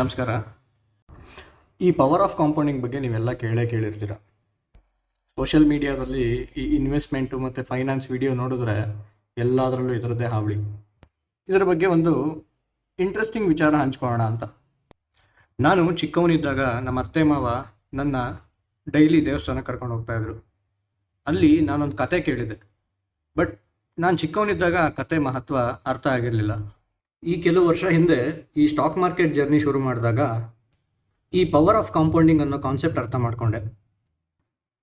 ನಮಸ್ಕಾರ. ಈ power of compounding ಬಗ್ಗೆ ನೀವೆಲ್ಲ ಕೇಳಿರ್ತೀರ. ಸೋಷಿಯಲ್ ಮೀಡಿಯಾದಲ್ಲಿ ಈ ಇನ್ವೆಸ್ಟ್ಮೆಂಟು ಮತ್ತು ಫೈನಾನ್ಸ್ ವಿಡಿಯೋ ನೋಡಿದ್ರೆ ಎಲ್ಲದರಲ್ಲೂ ಇದರದ್ದೇ ಹಾವಳಿ. ಇದರ ಬಗ್ಗೆ ಒಂದು ಇಂಟ್ರೆಸ್ಟಿಂಗ್ ವಿಚಾರ ಹಂಚ್ಕೊಳ್ಳೋಣ ಅಂತ. ನಾನು ಚಿಕ್ಕವನಿದ್ದಾಗ ನಮ್ಮ ಅತ್ತೆ ಮಾವ ನನ್ನ ಡೈಲಿ ದೇವಸ್ಥಾನಕ್ಕೆ ಕರ್ಕೊಂಡು ಹೋಗ್ತಾಯಿದ್ರು. ಅಲ್ಲಿ ನಾನೊಂದು ಕತೆ ಕೇಳಿದೆ. ಬಟ್ ನಾನು ಚಿಕ್ಕವನಿದ್ದಾಗ ಆ ಕತೆ ಮಹತ್ವ ಅರ್ಥ ಆಗಿರಲಿಲ್ಲ. ಈ ಕೆಲವು ವರ್ಷ ಹಿಂದೆ ಈ ಸ್ಟಾಕ್ ಮಾರ್ಕೆಟ್ ಜರ್ನಿ ಶುರು ಮಾಡಿದಾಗ ಈ ಪವರ್ ಆಫ್ ಕಾಂಪೌಂಡಿಂಗ್ ಅನ್ನೋ ಕಾನ್ಸೆಪ್ಟ್ ಅರ್ಥ ಮಾಡಿಕೊಂಡೆ.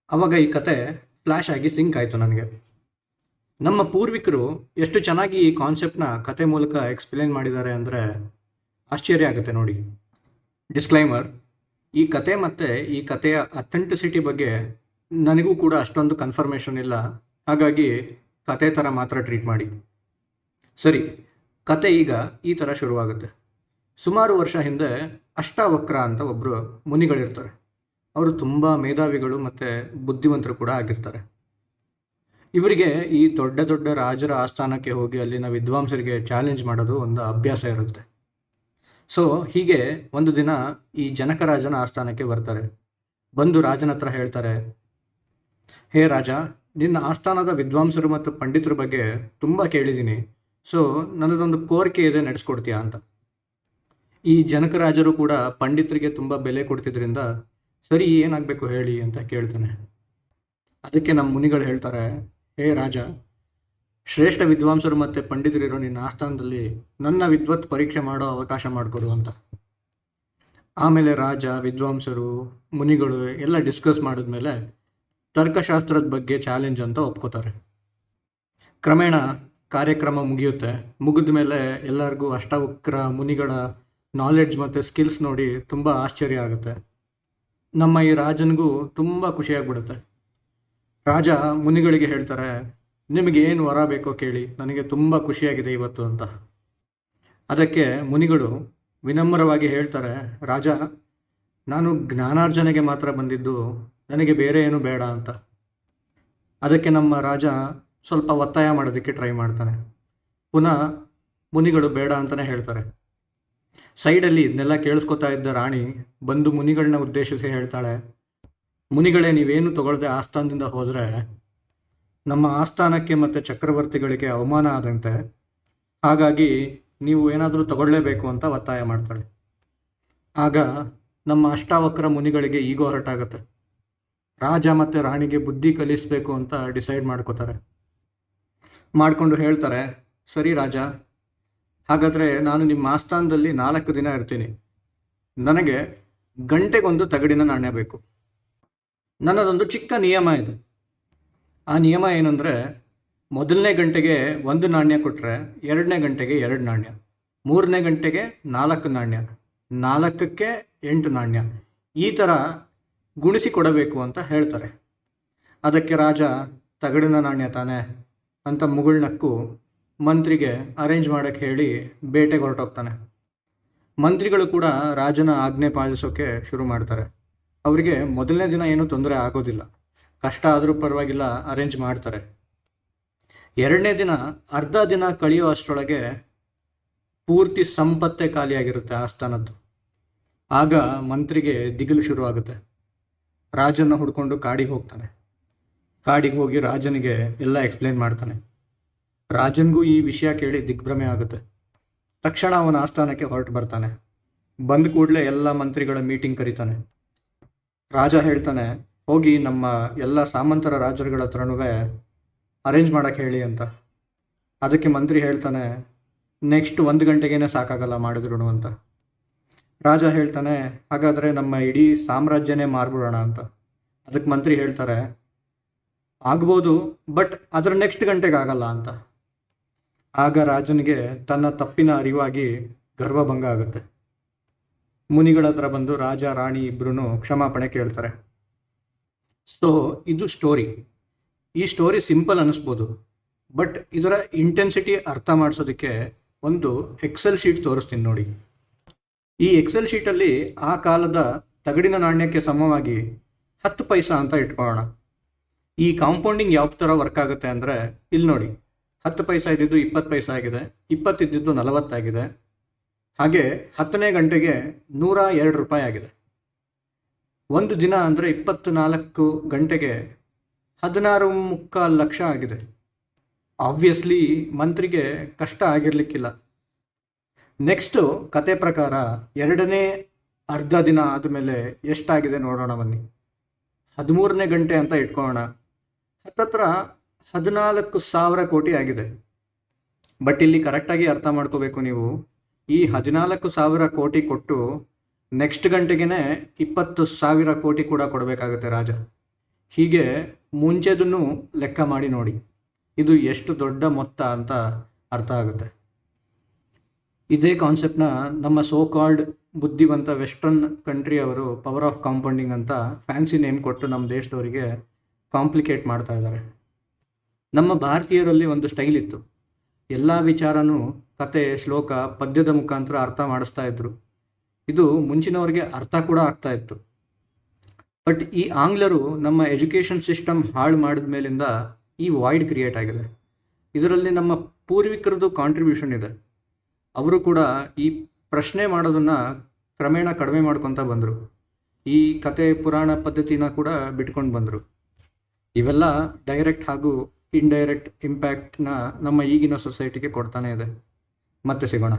ಆವಾಗ ಈ ಕತೆ ಫ್ಲ್ಯಾಶ್ ಆಗಿ ಸಿಂಕ್ ಆಯಿತು ನನಗೆ. ನಮ್ಮ ಪೂರ್ವಿಕರು ಎಷ್ಟು ಚೆನ್ನಾಗಿ ಈ ಕಾನ್ಸೆಪ್ಟ್ನ ಕತೆ ಮೂಲಕ ಎಕ್ಸ್ಪ್ಲೇನ್ ಮಾಡಿದ್ದಾರೆ ಅಂದರೆ ಆಶ್ಚರ್ಯ ಆಗುತ್ತೆ ನೋಡಿ. ಡಿಸ್ಕ್ಲೈಮರ್: ಈ ಕತೆ ಮತ್ತು ಈ ಕತೆಯ ಅಥೆಂಟಿಸಿಟಿ ಬಗ್ಗೆ ನನಗೂ ಕೂಡ ಅಷ್ಟೊಂದು ಕನ್ಫರ್ಮೇಷನ್ ಇಲ್ಲ, ಹಾಗಾಗಿ ಕತೆ ಥರ ಮಾತ್ರ ಟ್ರೀಟ್ ಮಾಡಿ. ಸರಿ, ಕತೆ ಈಗ ಈ ಥರ ಶುರುವಾಗುತ್ತೆ. ಸುಮಾರು ವರ್ಷ ಹಿಂದೆ ಅಷ್ಟಾವಕ್ರ ಅಂತ ಒಬ್ಬರು ಮುನಿಗಳಿರ್ತಾರೆ. ಅವರು ತುಂಬ ಮೇಧಾವಿಗಳು ಮತ್ತು ಬುದ್ಧಿವಂತರು ಕೂಡ ಆಗಿರ್ತಾರೆ. ಇವರಿಗೆ ಈ ದೊಡ್ಡ ದೊಡ್ಡ ರಾಜರ ಆಸ್ಥಾನಕ್ಕೆ ಹೋಗಿ ಅಲ್ಲಿನ ವಿದ್ವಾಂಸರಿಗೆ ಚಾಲೆಂಜ್ ಮಾಡೋದು ಒಂದು ಅಭ್ಯಾಸ ಇರುತ್ತೆ. ಸೊ ಹೀಗೆ ಒಂದು ದಿನ ಈ ಜನಕರಾಜನ ಆಸ್ಥಾನಕ್ಕೆ ಬರ್ತಾರೆ. ಬಂದು ರಾಜನ ಹತ್ರ ಹೇಳ್ತಾರೆ, ಹೇ ರಾಜ, ನಿನ್ನ ಆಸ್ಥಾನದ ವಿದ್ವಾಂಸರು ಮತ್ತು ಪಂಡಿತರ ಬಗ್ಗೆ ತುಂಬ ಕೇಳಿದ್ದೀನಿ. ಸೊ ನನ್ನದೊಂದು ಕೋರಿಕೆ ಇದೆ, ನಡೆಸ್ಕೊಡ್ತೀಯಾ ಅಂತ. ಈ ಜನಕರಾಜರು ಕೂಡ ಪಂಡಿತರಿಗೆ ತುಂಬ ಬೆಲೆ ಕೊಡ್ತಿದ್ರಿಂದ ಸರಿ, ಏನಾಗಬೇಕು ಹೇಳಿ ಅಂತ ಕೇಳ್ತಾನೆ. ಅದಕ್ಕೆ ನಮ್ಮ ಮುನಿಗಳು ಹೇಳ್ತಾರೆ, ಹೇ ರಾಜ, ಶ್ರೇಷ್ಠ ವಿದ್ವಾಂಸರು ಮತ್ತು ಪಂಡಿತರಿರೋ ನಿನ್ನ ಆಸ್ಥಾನದಲ್ಲಿ ನನ್ನ ವಿದ್ವತ್ ಪರೀಕ್ಷೆ ಮಾಡೋ ಅವಕಾಶ ಮಾಡಿಕೊಡು ಅಂತ. ಆಮೇಲೆ ರಾಜ, ವಿದ್ವಾಂಸರು, ಮುನಿಗಳು ಎಲ್ಲ ಡಿಸ್ಕಸ್ ಮಾಡಿದ್ಮೇಲೆ ತರ್ಕಶಾಸ್ತ್ರದ ಬಗ್ಗೆ ಚಾಲೆಂಜ್ ಅಂತ ಒಪ್ಕೋತಾರೆ. ಕ್ರಮೇಣ ಕಾರ್ಯಕ್ರಮ ಮುಗಿಯುತ್ತೆ. ಮುಗಿದ ಮೇಲೆ ಎಲ್ಲರಿಗೂ ಅಷ್ಟಾವಕ್ರ ಮುನಿಗಳ ನಾಲೆಡ್ಜ್ ಮತ್ತು ಸ್ಕಿಲ್ಸ್ ನೋಡಿ ತುಂಬ ಆಶ್ಚರ್ಯ ಆಗುತ್ತೆ. ನಮ್ಮ ಈ ರಾಜನಿಗೂ ತುಂಬ ಖುಷಿಯಾಗ್ಬಿಡುತ್ತೆ. ರಾಜ ಮುನಿಗಳಿಗೆ ಹೇಳ್ತಾರೆ, ನಿಮಗೆ ಏನು ವರ ಬೇಕೋ ಕೇಳಿ, ನನಗೆ ತುಂಬ ಖುಷಿಯಾಗಿದೆ ಇವತ್ತು ಅಂತ. ಅದಕ್ಕೆ ಮುನಿಗಳು ವಿನಮ್ರವಾಗಿ ಹೇಳ್ತಾರೆ, ರಾಜ, ನಾನು ಜ್ಞಾನಾರ್ಜನೆಗೆ ಮಾತ್ರ ಬಂದಿದ್ದು, ನನಗೆ ಬೇರೆ ಏನು ಬೇಡ ಅಂತ. ಅದಕ್ಕೆ ನಮ್ಮ ರಾಜ ಸ್ವಲ್ಪ ಒತ್ತಾಯ ಮಾಡೋದಕ್ಕೆ ಟ್ರೈ ಮಾಡ್ತಾನೆ. ಪುನಃ ಮುನಿಗಳು ಬೇಡ ಅಂತಲೇ ಹೇಳ್ತಾರೆ. ಸೈಡಲ್ಲಿ ಇದನ್ನೆಲ್ಲ ಕೇಳಿಸ್ಕೊತಾ ಇದ್ದ ರಾಣಿ ಬಂದು ಮುನಿಗಳನ್ನ ಉದ್ದೇಶಿಸಿ ಹೇಳ್ತಾಳೆ, ಮುನಿಗಳೇ, ನೀವೇನು ತಗೊಳ್ಳದೆ ಆಸ್ಥಾನದಿಂದ ಹೋದರೆ ನಮ್ಮ ಆಸ್ಥಾನಕ್ಕೆ ಮತ್ತು ಚಕ್ರವರ್ತಿಗಳಿಗೆ ಅವಮಾನ ಆದಂತೆ, ಹಾಗಾಗಿ ನೀವು ಏನಾದರೂ ತಗೊಳ್ಳೇಬೇಕು ಅಂತ ಒತ್ತಾಯ ಮಾಡ್ತಾಳೆ. ಆಗ ನಮ್ಮ ಅಷ್ಟಾವಕ್ರ ಮುನಿಗಳಿಗೆ ಈಗೋ ಹೊರಟಾಗುತ್ತೆ. ರಾಜ ಮತ್ತು ರಾಣಿಗೆ ಬುದ್ಧಿ ಕಲಿಸಬೇಕು ಅಂತ ಡಿಸೈಡ್ ಮಾಡಿಕೊಂಡು ಹೇಳ್ತಾರೆ, ಸರಿ ರಾಜ, ಹಾಗಾದರೆ ನಾನು ನಿಮ್ಮ ಆಸ್ಥಾನದಲ್ಲಿ 4 ದಿನ ಇರ್ತೀನಿ. ನನಗೆ ಗಂಟೆಗೊಂದು ತಗಡಿನ ನಾಣ್ಯ ಬೇಕು. ನನ್ನದೊಂದು ಚಿಕ್ಕ ನಿಯಮ ಇದೆ. ಆ ನಿಯಮ ಏನಂದರೆ, ಮೊದಲನೇ ಗಂಟೆಗೆ 1 ನಾಣ್ಯ ಕೊಟ್ಟರೆ 2ನೇ ಗಂಟೆಗೆ 2 ನಾಣ್ಯ, 3ನೇ ಗಂಟೆಗೆ 4 ನಾಣ್ಯ, 4ಕ್ಕೆ 8 ನಾಣ್ಯ, ಈ ಥರ ಗುಣಿಸಿ ಕೊಡಬೇಕು ಅಂತ ಹೇಳ್ತಾರೆ. ಅದಕ್ಕೆ ರಾಜ, ತಗಡಿನ ನಾಣ್ಯ ತಾನೆ ಅಂತ ಮುಗುಳ್ನಕ್ಕು ಮಂತ್ರಿಗೆ ಅರೇಂಜ್ ಮಾಡೋಕ್ಕೆ ಹೇಳಿ ಬೇಟೆಗೆ ಹೊರಟೋಗ್ತಾನೆ. ಮಂತ್ರಿಗಳು ಕೂಡ ರಾಜನ ಆಜ್ಞೆ ಪಾಲಿಸೋಕ್ಕೆ ಶುರು ಮಾಡ್ತಾರೆ. ಅವರಿಗೆ ಮೊದಲನೇ ದಿನ ಏನೂ ತೊಂದರೆ ಆಗೋದಿಲ್ಲ, ಕಷ್ಟ ಆದರೂ ಪರವಾಗಿಲ್ಲ, ಅರೇಂಜ್ ಮಾಡ್ತಾರೆ. 2ನೇ ದಿನ ಅರ್ಧ ದಿನ ಕಳೆಯೋ ಅಷ್ಟರೊಳಗೆ ಪೂರ್ತಿ ಸಂಪತ್ತೇ ಖಾಲಿಯಾಗಿರುತ್ತೆ ಆಸ್ಥಾನದ್ದು. ಆಗ ಮಂತ್ರಿಗೆ ದಿಗಿಲು ಶುರುವಾಗುತ್ತೆ. ರಾಜನ ಹುಡ್ಕೊಂಡು ಕಾಡಿಗೆ ಹೋಗ್ತಾನೆ. ಕಾಡಿಗೆ ಹೋಗಿ ರಾಜನಿಗೆ ಎಲ್ಲ ಎಕ್ಸ್ಪ್ಲೇನ್ ಮಾಡ್ತಾನೆ. ರಾಜನಿಗೂ ಈ ವಿಷಯ ಕೇಳಿ ದಿಗ್ಭ್ರಮೆ ಆಗುತ್ತೆ. ತಕ್ಷಣ ಅವನ ಆಸ್ಥಾನಕ್ಕೆ ಹೊರಟು ಬರ್ತಾನೆ. ಬಂದ ಕೂಡಲೇ ಎಲ್ಲ ಮಂತ್ರಿಗಳ ಮೀಟಿಂಗ್ ಕರೀತಾನೆ. ರಾಜ ಹೇಳ್ತಾನೆ, ಹೋಗಿ ನಮ್ಮ ಎಲ್ಲ ಸಾಮಂತರ ರಾಜರುಗಳ ಹತ್ರನೂ ಅರೇಂಜ್ ಮಾಡೋಕ್ಕೆ ಹೇಳಿ ಅಂತ. ಅದಕ್ಕೆ ಮಂತ್ರಿ ಹೇಳ್ತಾನೆ, ನೆಕ್ಸ್ಟ್ 1 ಗಂಟೆಗೇ ಸಾಕಾಗಲ್ಲ ಮಾಡಿದ್ರು ಅಂತ. ರಾಜ ಹೇಳ್ತಾನೆ, ಹಾಗಾದರೆ ನಮ್ಮ ಇಡೀ ಸಾಮ್ರಾಜ್ಯನೇ ಮಾರ್ಬಿಡೋಣ ಅಂತ. ಅದಕ್ಕೆ ಮಂತ್ರಿ ಹೇಳ್ತಾರೆ, ಆಗ್ಬೋದು, ಬಟ್ ಅದರ ನೆಕ್ಸ್ಟ್ ಗಂಟೆಗೆ ಆಗಲ್ಲ ಅಂತ. ಆಗ ರಾಜನಿಗೆ ತನ್ನ ತಪ್ಪಿನ ಅರಿವಾಗಿ ಗರ್ವಭಂಗ ಆಗುತ್ತೆ. ಮುನಿಗಳ ಹತ್ರ ಬಂದು ರಾಜ ರಾಣಿ ಇಬ್ಬರೂ ಕ್ಷಮಾಪಣೆ ಕೇಳ್ತಾರೆ. ಸೊ ಇದು ಸ್ಟೋರಿ. ಈ ಸ್ಟೋರಿ ಸಿಂಪಲ್ ಅನ್ನಿಸ್ಬೋದು, ಬಟ್ ಇದರ ಇಂಟೆನ್ಸಿಟಿ ಅರ್ಥ ಮಾಡಿಸೋದಕ್ಕೆ ಒಂದು ಎಕ್ಸೆಲ್ ಶೀಟ್ ತೋರಿಸ್ತೀನಿ ನೋಡಿ. ಈ ಎಕ್ಸೆಲ್ ಶೀಟಲ್ಲಿ ಆ ಕಾಲದ ತಗಡಿನ ನಾಣ್ಯಕ್ಕೆ ಸಮವಾಗಿ 10 ಪೈಸಾ ಅಂತ ಇಟ್ಕೊಳ್ಳೋಣ. ಈ ಕಾಂಪೌಂಡಿಂಗ್ ಯಾವ ಥರ ವರ್ಕ್ ಆಗುತ್ತೆ ಅಂದರೆ, ಇಲ್ಲಿ ನೋಡಿ, 10 ಪೈಸಾ ಇದ್ದಿದ್ದು 20 ಪೈಸಾ ಆಗಿದೆ, 20 ಇದ್ದಿದ್ದು 40 ಆಗಿದೆ. ಹಾಗೆ 10ನೇ ಗಂಟೆಗೆ 102 ರೂಪಾಯಿ ಆಗಿದೆ. ಒಂದು ದಿನ ಅಂದರೆ 24 ಗಂಟೆಗೆ 16.25 ಲಕ್ಷ ಆಗಿದೆ. ಆಬ್ವಿಯಸ್ಲಿ ಮಂತ್ರಿಗೆ ಕಷ್ಟ ಆಗಿರಲಿಕ್ಕಿಲ್ಲ. ನೆಕ್ಸ್ಟು ಕತೆ ಪ್ರಕಾರ 2ನೇ ಅರ್ಧ ದಿನ ಆದಮೇಲೆ ಎಷ್ಟಾಗಿದೆ ನೋಡೋಣ ಬನ್ನಿ. 13ನೇ ಗಂಟೆ ಅಂತ ಇಟ್ಕೊಳ್ಳೋಣ, ಹತ್ತತ್ರ 14,000 ಕೋಟಿ ಆಗಿದೆ. ಬಟ್ ಇಲ್ಲಿ ಕರೆಕ್ಟಾಗಿ ಅರ್ಥ ಮಾಡ್ಕೋಬೇಕು ನೀವು, ಈ 14,000 ಕೋಟಿ ಕೊಟ್ಟು ನೆಕ್ಸ್ಟ್ ಗಂಟೆಗೆ 20,000 ಕೋಟಿ ಕೂಡ ಕೊಡಬೇಕಾಗುತ್ತೆ ರಾಜ. ಹೀಗೆ ಮುಂಚೆದನ್ನು ಲೆಕ್ಕ ಮಾಡಿ ನೋಡಿ, ಇದು ಎಷ್ಟು ದೊಡ್ಡ ಮೊತ್ತ ಅಂತ ಅರ್ಥ ಆಗುತ್ತೆ. ಇದೇ ಕಾನ್ಸೆಪ್ಟ್ನ ನಮ್ಮ ಸೋ ಕಾಲ್ಡ್ ಬುದ್ಧಿವಂತ ವೆಸ್ಟರ್ನ್ ಕಂಟ್ರಿ ಅವರು ಪವರ್ ಆಫ್ ಕಾಂಪೌಂಡಿಂಗ್ ಅಂತ ಫ್ಯಾನ್ಸಿ ನೇಮ್ ಕೊಟ್ಟು ನಮ್ಮ ದೇಶದವರಿಗೆ ಕಾಂಪ್ಲಿಕೇಟ್ ಮಾಡ್ತಾ ಇದ್ದಾರೆ. ನಮ್ಮ ಭಾರತೀಯರಲ್ಲಿ ಒಂದು ಸ್ಟೈಲ್ ಇತ್ತು, ಎಲ್ಲ ವಿಚಾರನೂ ಕತೆ, ಶ್ಲೋಕ, ಪದ್ಯದ ಮುಖಾಂತರ ಅರ್ಥ ಮಾಡಿಸ್ತಾ ಇದ್ರು. ಇದು ಮುಂಚಿನವ್ರಿಗೆ ಅರ್ಥ ಕೂಡ ಆಗ್ತಾ ಇತ್ತು. ಬಟ್ ಈ ಆಂಗ್ಲರು ನಮ್ಮ ಎಜುಕೇಷನ್ ಸಿಸ್ಟಮ್ ಹಾಳು ಮಾಡಿದ ಮೇಲಿಂದ ಈ ವಾಯ್ಡ್ ಕ್ರಿಯೇಟ್ ಆಗಿದೆ. ಇದರಲ್ಲಿ ನಮ್ಮ ಪೂರ್ವಿಕರದ್ದು ಕಾಂಟ್ರಿಬ್ಯೂಷನ್ ಇದೆ. ಅವರು ಕೂಡ ಈ ಪ್ರಶ್ನೆ ಮಾಡೋದನ್ನು ಕ್ರಮೇಣ ಕಡಿಮೆ ಮಾಡ್ಕೊತ ಬಂದರು. ಈ ಕತೆ ಪುರಾಣ ಪದ್ಧತಿನ ಕೂಡ ಬಿಟ್ಕೊಂಡು ಬಂದರು. ಇವೆಲ್ಲ ಡೈರೆಕ್ಟ್ ಹಾಗೂ ಇಂಡೈರೆಕ್ಟ್ ಇಂಪ್ಯಾಕ್ಟ್ನ ನಮ್ಮ ಈಗಿನ ಸೊಸೈಟಿಗೆ ಕೊಡ್ತಾನೆ ಇದೆ. ಮತ್ತೆ ಸಿಗೋಣ.